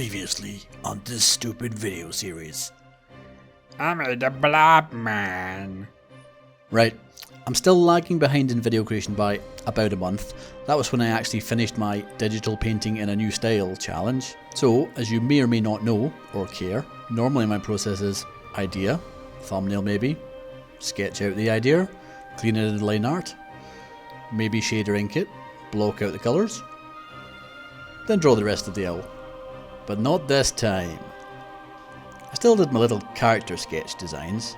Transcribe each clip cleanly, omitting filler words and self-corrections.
Previously on this stupid video series. I made a blob man. Right, I'm still lagging behind in video creation by about a month. That was when I actually finished my digital painting in a new style challenge. So, as you may or may not know, or care, normally my process is idea, thumbnail maybe, sketch out the idea, clean it in line art, maybe shade or ink it, block out the colours, then draw the rest of the owl. But not this time. I still did my little character sketch designs,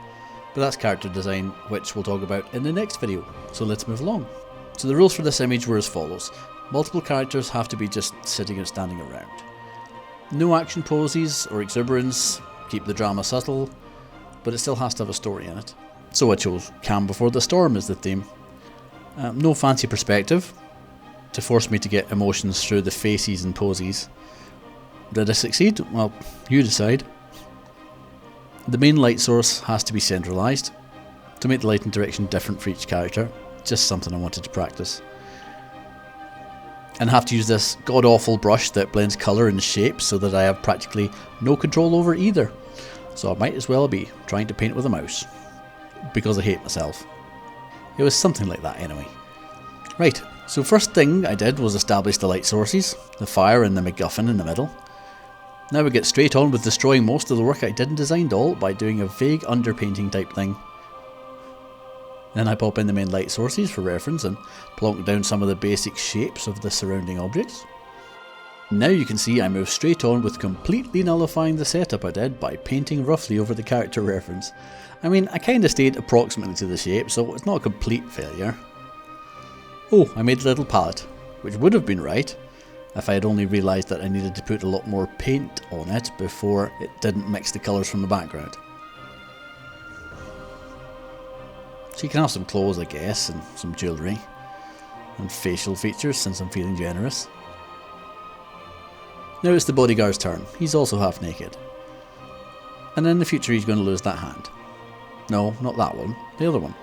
but that's character design which we'll talk about in the next video, so let's move along. So the rules for this image were as follows. Multiple characters have to be just sitting or standing around. No action poses or exuberance, keep the drama subtle, but it still has to have a story in it. So I chose Calm Before the Storm as the theme. No fancy perspective, to force me to get emotions through the faces and poses. Did I succeed? Well, you decide. The main light source has to be centralised, to make the lighting direction different for each character, just something I wanted to practice. And I have to use this god-awful brush that blends colour and shape so that I have practically no control over either. So I might as well be trying to paint with a mouse, because I hate myself. It was something like that anyway. Right, so first thing I did was establish the light sources, the fire and the MacGuffin in the middle. Now we get straight on with destroying most of the work I did in Design Doll by doing a vague underpainting type thing. Then I pop in the main light sources for reference and plonk down some of the basic shapes of the surrounding objects. Now you can see I move straight on with completely nullifying the setup I did by painting roughly over the character reference. I mean, I kinda stayed approximately to the shape, so it's not a complete failure. Oh, I made a little palette, which would have been right if I had only realised that I needed to put a lot more paint on it before it didn't mix the colours from the background. So you can have some clothes, I guess, and some jewellery, and facial features since I'm feeling generous. Now it's the bodyguard's turn. He's also half naked. And in the future he's going to lose that hand. No, not that one, the other one.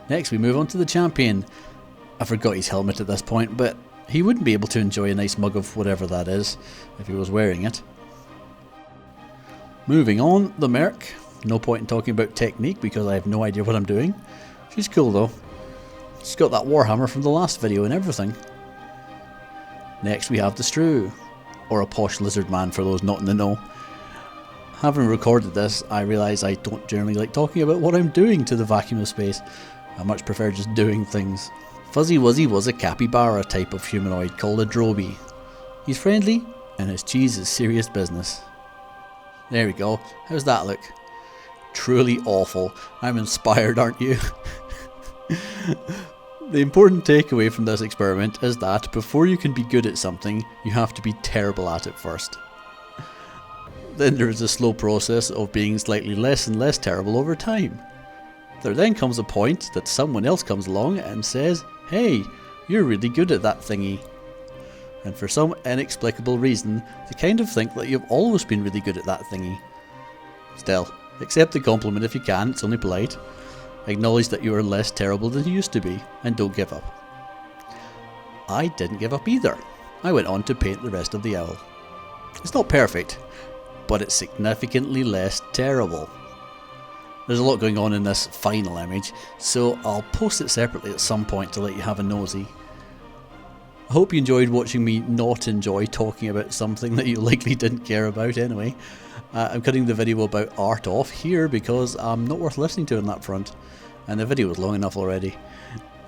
Next we move on to the champion. I forgot his helmet at this point, but he wouldn't be able to enjoy a nice mug of whatever that is if he was wearing it. Moving on, the merc. No point in talking about technique because I have no idea what I'm doing. She's cool though. She's got that warhammer from the last video and everything. Next we have the Strew, or a posh lizard man for those not in the know. Having recorded this, I realise I don't generally like talking about what I'm doing to the vacuum of space. I much prefer just doing things. Fuzzy Wuzzy was a capybara type of humanoid called a droby. He's friendly, and his cheese is serious business. There we go. How's that look? Truly awful. I'm inspired, aren't you? The important takeaway from this experiment is that before you can be good at something, you have to be terrible at it first. Then there is a slow process of being slightly less and less terrible over time. There then comes a point that someone else comes along and says, "Hey, you're really good at that thingy." And for some inexplicable reason, they kind of think that you've always been really good at that thingy. Still, accept the compliment if you can, it's only polite. Acknowledge that you are less terrible than you used to be, and don't give up. I didn't give up either. I went on to paint the rest of the owl. It's not perfect, but it's significantly less terrible. There's a lot going on in this final image, so I'll post it separately at some point to let you have a nosy. I hope you enjoyed watching me not enjoy talking about something that you likely didn't care about anyway. I'm cutting the video about art off here because I'm not worth listening to on that front, and the video was long enough already.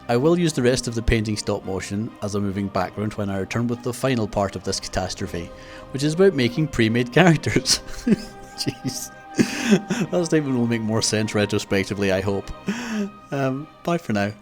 I will use the rest of the painting stop motion as a moving background when I return with the final part of this catastrophe, which is about making pre-made characters. Jeez. That statement will make more sense retrospectively, I hope. Bye for now.